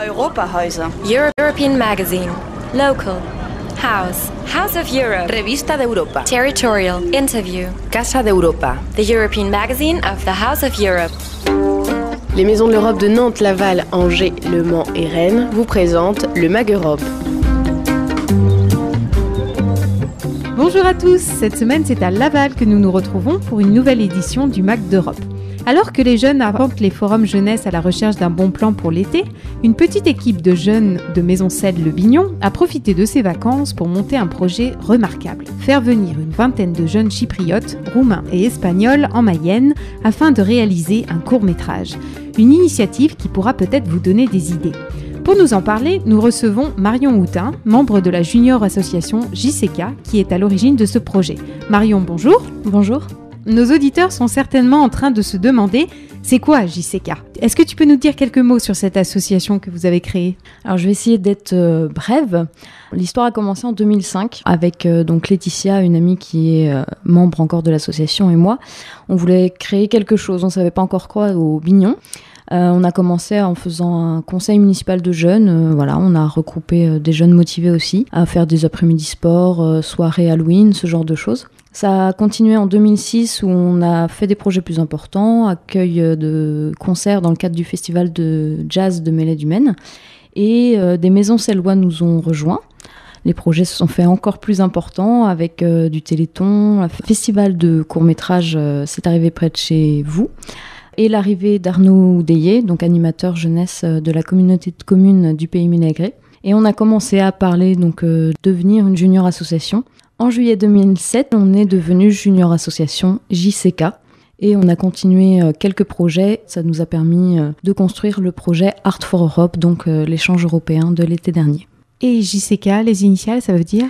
Europahäuser. European Magazine. Local. House. House of Europe. Revista de Europa. Territorial. Interview. Casa de Europa. The European Magazine of the House of Europe. Les maisons de l'Europe de Nantes, Laval, Angers, Le Mans et Rennes vous présentent le Mag Europe. Bonjour à tous, cette semaine c'est à Laval que nous nous retrouvons pour une nouvelle édition du Mag d'Europe. Alors que les jeunes arpentent les forums jeunesse à la recherche d'un bon plan pour l'été, une petite équipe de jeunes de Maisoncelles Le Bignon a profité de ses vacances pour monter un projet remarquable. Faire venir une vingtaine de jeunes chypriotes, roumains et espagnols en Mayenne afin de réaliser un court-métrage. Une initiative qui pourra peut-être vous donner des idées. Pour nous en parler, nous recevons Marion Houtin, membre de la junior association JCK, qui est à l'origine de ce projet. Marion, bonjour. Bonjour. Nos auditeurs sont certainement en train de se demander « C'est quoi JCK ?» Est-ce que tu peux nous dire quelques mots sur cette association que vous avez créée ? Alors je vais essayer d'être brève. L'histoire a commencé en 2005 avec donc Laetitia, une amie qui est membre encore de l'association, et moi. On voulait créer quelque chose, on ne savait pas encore quoi au Bignon. On a commencé en faisant un conseil municipal de jeunes. On a regroupé des jeunes motivés aussi à faire des après-midi sport, soirées Halloween, ce genre de choses. Ça a continué en 2006 où on a fait des projets plus importants, accueil de concerts dans le cadre du festival de jazz de Mêlée-du-Maine. Et des maisons cellois nous ont rejoints. Les projets se sont faits encore plus importants avec du téléthon, un festival de court-métrage, c'est arrivé près de chez vous. Et l'arrivée d'Arnaud Deyé, donc animateur jeunesse de la communauté de communes du Pays Ménégré. Et on a commencé à parler donc devenir une junior association. En juillet 2007, on est devenu junior association JCK et on a continué quelques projets. Ça nous a permis de construire le projet Art for Europe, donc l'échange européen de l'été dernier. Et JCK, les initiales, ça veut dire ?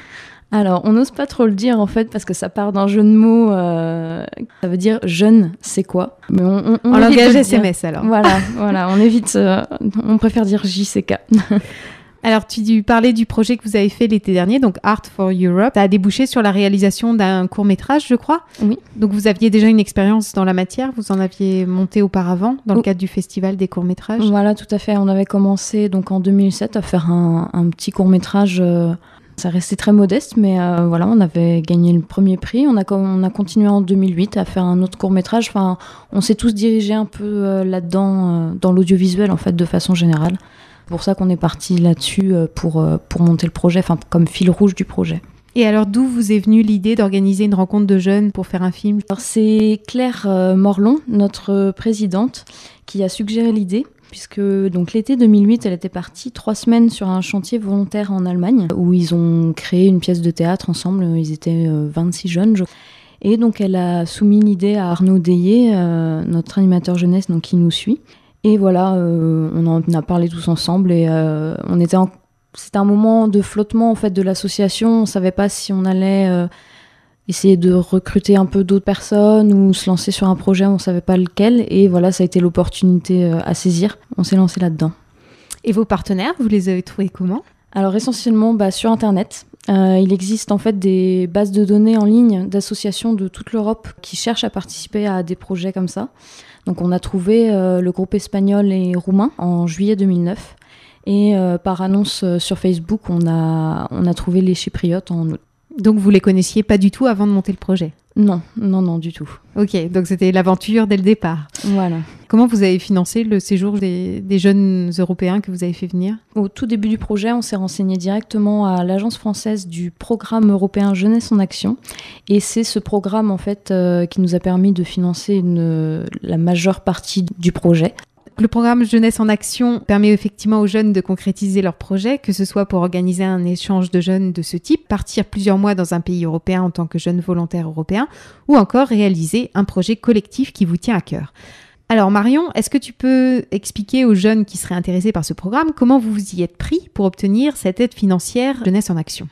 Alors, on n'ose pas trop le dire en fait parce que ça part d'un jeu de mots. Ça veut dire jeune, c'est quoi ? Mais on en langage SMS alors. Voilà, on évite. On préfère dire JCK. Alors, tu parlais du projet que vous avez fait l'été dernier, donc Art for Europe. Ça a débouché sur la réalisation d'un court-métrage, je crois. Oui. Donc, vous aviez déjà une expérience dans la matière. Vous en aviez monté auparavant dans le cadre du festival des courts-métrages. Voilà, tout à fait. On avait commencé donc en 2007 à faire un petit court-métrage. Ça restait très modeste, mais on avait gagné le premier prix. On a continué en 2008 à faire un autre court-métrage. Enfin, on s'est tous dirigés un peu là-dedans, dans l'audiovisuel en fait, de façon générale. C'est pour ça qu'on est parti là-dessus pour monter le projet, enfin comme fil rouge du projet. Et alors d'où vous est venue l'idée d'organiser une rencontre de jeunes pour faire un film ? Alors c'est Claire Morlon, notre présidente, qui a suggéré l'idée. Puisque donc l'été 2008, elle était partie 3 semaines sur un chantier volontaire en Allemagne où ils ont créé une pièce de théâtre ensemble. Ils étaient 26 jeunes. Et donc elle a soumis l'idée à Arnaud Deyé, notre animateur jeunesse donc, qui nous suit. Et voilà, on en a parlé tous ensemble et c'était un moment de flottement en fait de l'association. On savait pas si on allait essayer de recruter un peu d'autres personnes ou se lancer sur un projet, on savait pas lequel. Et voilà, ça a été l'opportunité à saisir. On s'est lancé là-dedans. Et vos partenaires, vous les avez trouvés comment ? Alors essentiellement sur Internet. Il existe en fait des bases de données en ligne d'associations de toute l'Europe qui cherchent à participer à des projets comme ça. Donc on a trouvé le groupe espagnol et roumain en juillet 2009 et par annonce sur Facebook on a trouvé les chypriotes en août. Donc vous les connaissiez pas du tout avant de monter le projet ? Non, du tout. Ok, donc c'était l'aventure dès le départ. Voilà. Comment vous avez financé le séjour des jeunes Européens que vous avez fait venir ? Au tout début du projet, on s'est renseigné directement à l'Agence française du programme européen Jeunesse en Action. Et c'est ce programme en fait qui nous a permis de financer la majeure partie du projet. Le programme Jeunesse en Action permet effectivement aux jeunes de concrétiser leurs projets, que ce soit pour organiser un échange de jeunes de ce type, partir plusieurs mois dans un pays européen en tant que jeune volontaire européen, ou encore réaliser un projet collectif qui vous tient à cœur. Alors Marion, est-ce que tu peux expliquer aux jeunes qui seraient intéressés par ce programme comment vous vous y êtes pris pour obtenir cette aide financière Jeunesse en Action ?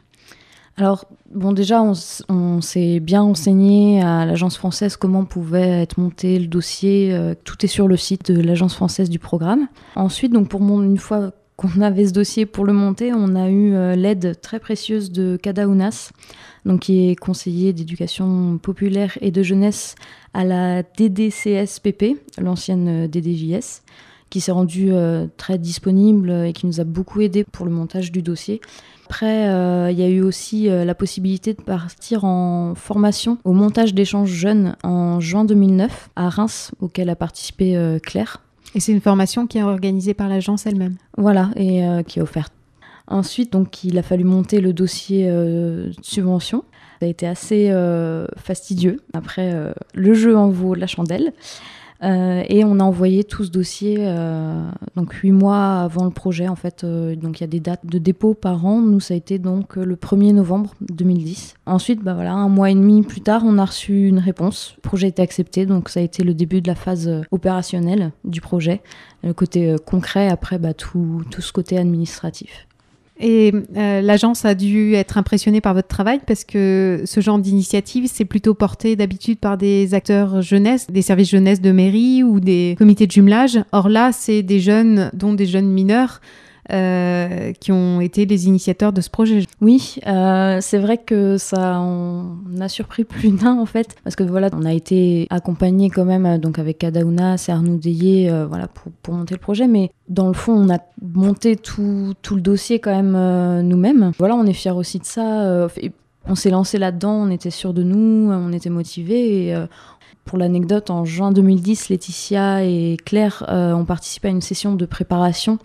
Alors, déjà, on s'est bien renseigné à l'agence française comment pouvait être monté le dossier. Tout est sur le site de l'agence française du programme. Ensuite, donc une fois qu'on avait ce dossier pour le monter, on a eu l'aide très précieuse de Kada Ounas, donc qui est conseiller d'éducation populaire et de jeunesse à la DDCSPP, l'ancienne DDJS, qui s'est rendu très disponible et qui nous a beaucoup aidé pour le montage du dossier. Après, il y a eu aussi la possibilité de partir en formation au montage d'échanges jeunes en juin 2009 à Reims, auquel a participé Claire. Et c'est une formation qui est organisée par l'agence elle-même. Voilà, et qui est offerte. Ensuite, donc, il a fallu monter le dossier de subvention. Ça a été assez fastidieux. Après, le jeu en vaut la chandelle. Et on a envoyé tout ce dossier donc 8 mois avant le projet. En fait, donc il y a des dates de dépôt par an. Nous, ça a été donc le 1er novembre 2010. Ensuite, voilà, 1 mois et demi plus tard, on a reçu une réponse. Le projet a été accepté, donc ça a été le début de la phase opérationnelle du projet. Le côté concret, après, tout ce côté administratif. Et l'agence a dû être impressionnée par votre travail parce que ce genre d'initiative, c'est plutôt porté d'habitude par des acteurs jeunesse, des services jeunesse de mairie ou des comités de jumelage. Or là, c'est des jeunes, dont des jeunes mineurs, qui ont été les initiateurs de ce projet. Oui, c'est vrai que ça on a surpris plus d'un en fait, parce que voilà, on a été accompagnés quand même donc avec Adaouna, c'est Arnaud Deyé, voilà pour monter le projet, mais dans le fond on a monté tout le dossier quand même nous-mêmes. Voilà, on est fiers aussi de ça. On s'est lancé là-dedans, on était sûrs de nous, on était motivés et pour l'anecdote, en juin 2010, Laetitia et Claire ont participé à une session de préparation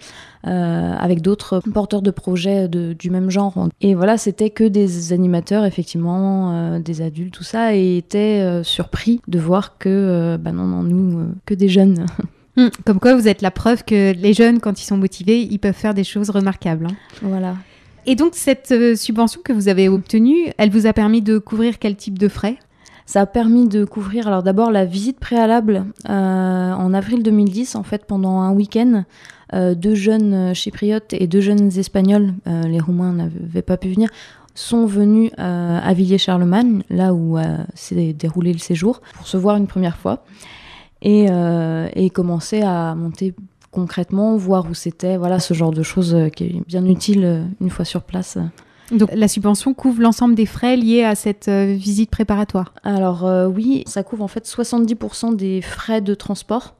avec d'autres porteurs de projets du même genre. Et voilà, c'était que des animateurs, effectivement, des adultes, tout ça, et étaient surpris de voir que, nous, que des jeunes. Comme quoi, vous êtes la preuve que les jeunes, quand ils sont motivés, ils peuvent faire des choses remarquables. Voilà. Et donc, cette subvention que vous avez obtenue, elle vous a permis de couvrir quel type de frais ? Ça a permis de couvrir, alors d'abord la visite préalable en avril 2010, en fait pendant un week-end, 2 jeunes chypriotes et 2 jeunes espagnols, les Roumains n'avaient pas pu venir, sont venus à Villiers-Charlemagne, là où s'est déroulé le séjour, pour se voir une première fois et commencer à monter concrètement, voir où c'était, voilà, ce genre de choses qui est bien utile une fois sur place. Donc la subvention couvre l'ensemble des frais liés à cette visite préparatoire. Alors oui, ça couvre en fait 70% des frais de transport,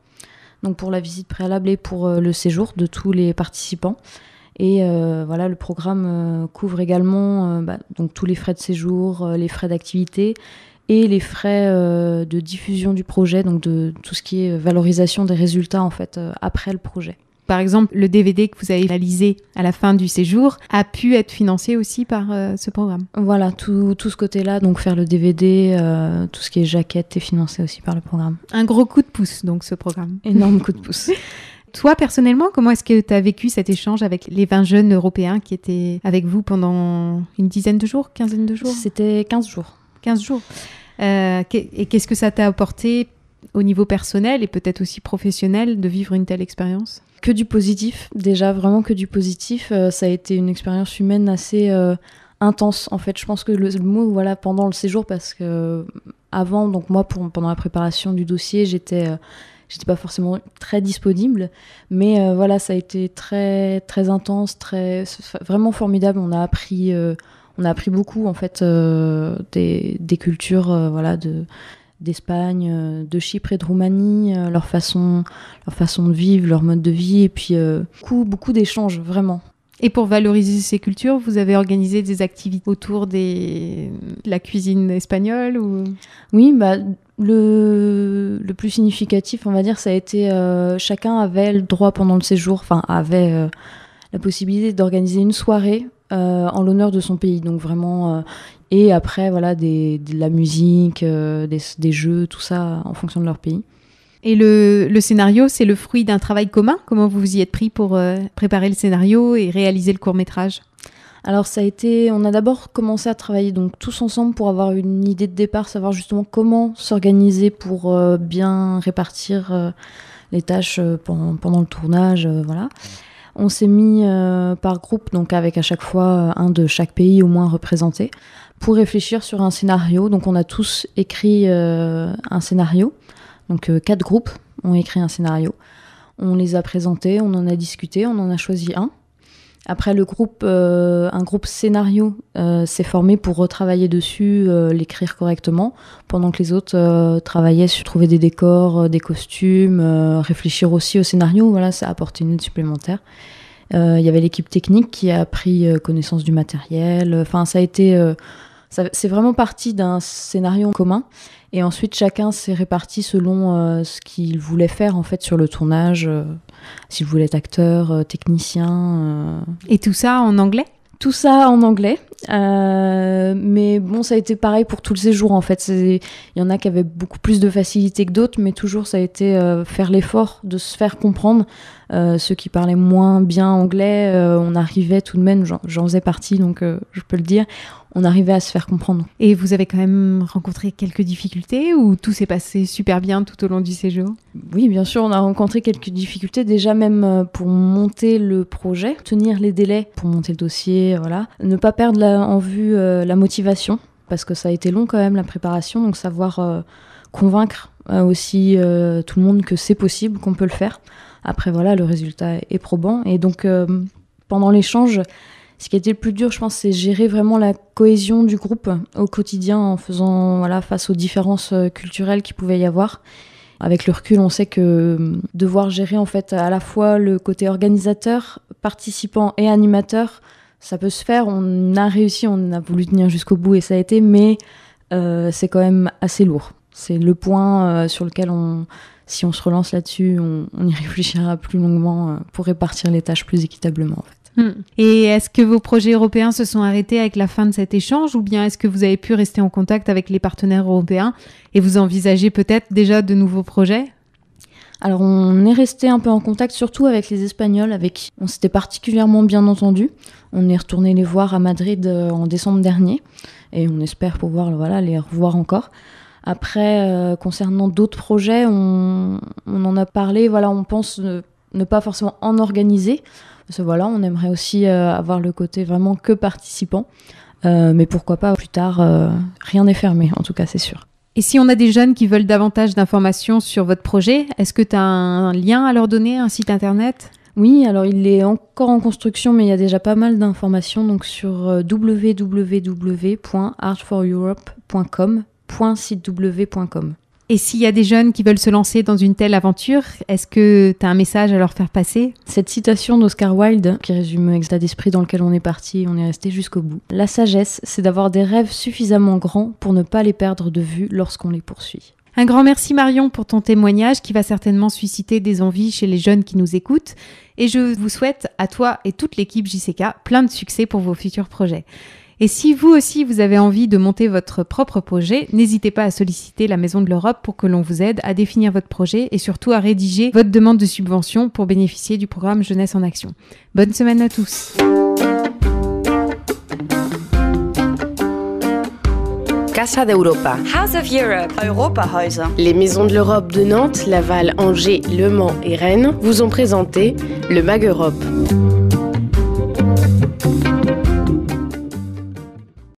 donc pour la visite préalable et pour le séjour de tous les participants. Et voilà, le programme couvre également donc tous les frais de séjour, les frais d'activité et les frais de diffusion du projet, donc de tout ce qui est valorisation des résultats en fait après le projet. Par exemple, le DVD que vous avez réalisé à la fin du séjour a pu être financé aussi par ce programme. Voilà, tout ce côté-là, donc faire le DVD, tout ce qui est jaquette est financé aussi par le programme. Un gros coup de pouce, donc, ce programme. Énorme coup de pouce. Toi, personnellement, comment est-ce que tu as vécu cet échange avec les 20 jeunes européens qui étaient avec vous pendant une dizaine de jours, quinzaine de jours ? C'était 15 jours. 15 jours. Et qu'est-ce que ça t'a apporté au niveau personnel et peut-être aussi professionnel de vivre une telle expérience ? Que du positif, déjà vraiment que du positif. Ça a été une expérience humaine assez intense. En fait, je pense que le mot, voilà, pendant le séjour, parce que avant, donc moi, pendant la préparation du dossier, j'étais pas forcément très disponible, mais voilà, ça a été très très intense, vraiment formidable. On a appris beaucoup en fait des cultures, voilà, d'Espagne, de Chypre et de Roumanie, leur façon de vivre, leur mode de vie, et puis beaucoup d'échanges, vraiment. Et pour valoriser ces cultures, vous avez organisé des activités autour de la cuisine espagnole ou... Oui, le plus significatif, on va dire, ça a été chacun avait le droit pendant le séjour, avait la possibilité d'organiser une soirée en l'honneur de son pays, donc vraiment et après voilà de la musique, des jeux, tout ça en fonction de leur pays. Et le scénario, c'est le fruit d'un travail commun. Comment vous vous y êtes pris pour préparer le scénario et réaliser le court-métrage ? Alors on a d'abord commencé à travailler donc tous ensemble pour avoir une idée de départ, savoir justement comment s'organiser pour bien répartir les tâches pendant le tournage, voilà. On s'est mis par groupe, donc avec à chaque fois un de chaque pays au moins représenté, pour réfléchir sur un scénario. Donc on a tous écrit un scénario. Donc 4 groupes ont écrit un scénario. On les a présentés, on en a discuté, on en a choisi un. Après, un groupe scénario s'est formé pour retravailler dessus, l'écrire correctement, pendant que les autres travaillaient sur trouver des décors, des costumes, réfléchir aussi au scénario. Voilà, ça a apporté une aide supplémentaire. Il y avait l'équipe technique qui a pris connaissance du matériel. Enfin, c'est vraiment parti d'un scénario commun. Et ensuite, chacun s'est réparti selon ce qu'il voulait faire en fait sur le tournage. S'il voulait être acteur, technicien. Et tout ça en anglais ? Tout ça en anglais. Mais bon, ça a été pareil pour tout le séjour en fait. Il y en a qui avaient beaucoup plus de facilité que d'autres, mais toujours ça a été faire l'effort de se faire comprendre. Ceux qui parlaient moins bien anglais, on arrivait tout de même, j'en faisais partie donc je peux le dire, on arrivait à se faire comprendre. Et vous avez quand même rencontré quelques difficultés ou tout s'est passé super bien tout au long du séjour ? Oui, bien sûr, on a rencontré quelques difficultés, déjà même pour monter le projet, tenir les délais pour monter le dossier, voilà. Ne pas perdre en vue la motivation, parce que ça a été long quand même la préparation, donc savoir convaincre aussi tout le monde que c'est possible, qu'on peut le faire. Après voilà, le résultat est probant. Et donc pendant l'échange, ce qui a été le plus dur, je pense, c'est gérer vraiment la cohésion du groupe au quotidien en faisant face aux différences culturelles qu'il pouvait y avoir. Avec le recul, on sait que devoir gérer en fait à la fois le côté organisateur, participant et animateur, ça peut se faire. On a réussi, on a voulu tenir jusqu'au bout et ça a été, mais c'est quand même assez lourd. C'est le point sur lequel si on se relance là-dessus, on y réfléchira plus longuement pour répartir les tâches plus équitablement en fait. Et est-ce que vos projets européens se sont arrêtés avec la fin de cet échange ou bien est-ce que vous avez pu rester en contact avec les partenaires européens et vous envisagez peut-être déjà de nouveaux projets ? Alors on est resté un peu en contact surtout avec les Espagnols avec qui on s'était particulièrement bien entendu. On est retourné les voir à Madrid en décembre dernier et on espère pouvoir les revoir encore. Après, concernant d'autres projets, on en a parlé, on pense ne pas forcément en organiser. Parce que on aimerait aussi avoir le côté vraiment que participant. Mais pourquoi pas plus tard, rien n'est fermé, en tout cas c'est sûr. Et si on a des jeunes qui veulent davantage d'informations sur votre projet, est-ce que tu as un lien à leur donner, un site internet ? Oui, alors il est encore en construction, mais il y a déjà pas mal d'informations. Donc sur www.art4europe.com.sitew.com. Et s'il y a des jeunes qui veulent se lancer dans une telle aventure, est-ce que tu as un message à leur faire passer ? Cette citation d'Oscar Wilde, qui résume l'état d'esprit dans lequel on est parti, on est resté jusqu'au bout. La sagesse, c'est d'avoir des rêves suffisamment grands pour ne pas les perdre de vue lorsqu'on les poursuit. Un grand merci Marion pour ton témoignage qui va certainement susciter des envies chez les jeunes qui nous écoutent. Et je vous souhaite à toi et toute l'équipe JCK plein de succès pour vos futurs projets. Et si vous aussi vous avez envie de monter votre propre projet, n'hésitez pas à solliciter la Maison de l'Europe pour que l'on vous aide à définir votre projet et surtout à rédiger votre demande de subvention pour bénéficier du programme Jeunesse en Action. Bonne semaine à tous. Casa d'Europa. House of Europe. Europahäuser. Les Maisons de l'Europe de Nantes, Laval, Angers, Le Mans et Rennes vous ont présenté le Mag Europe.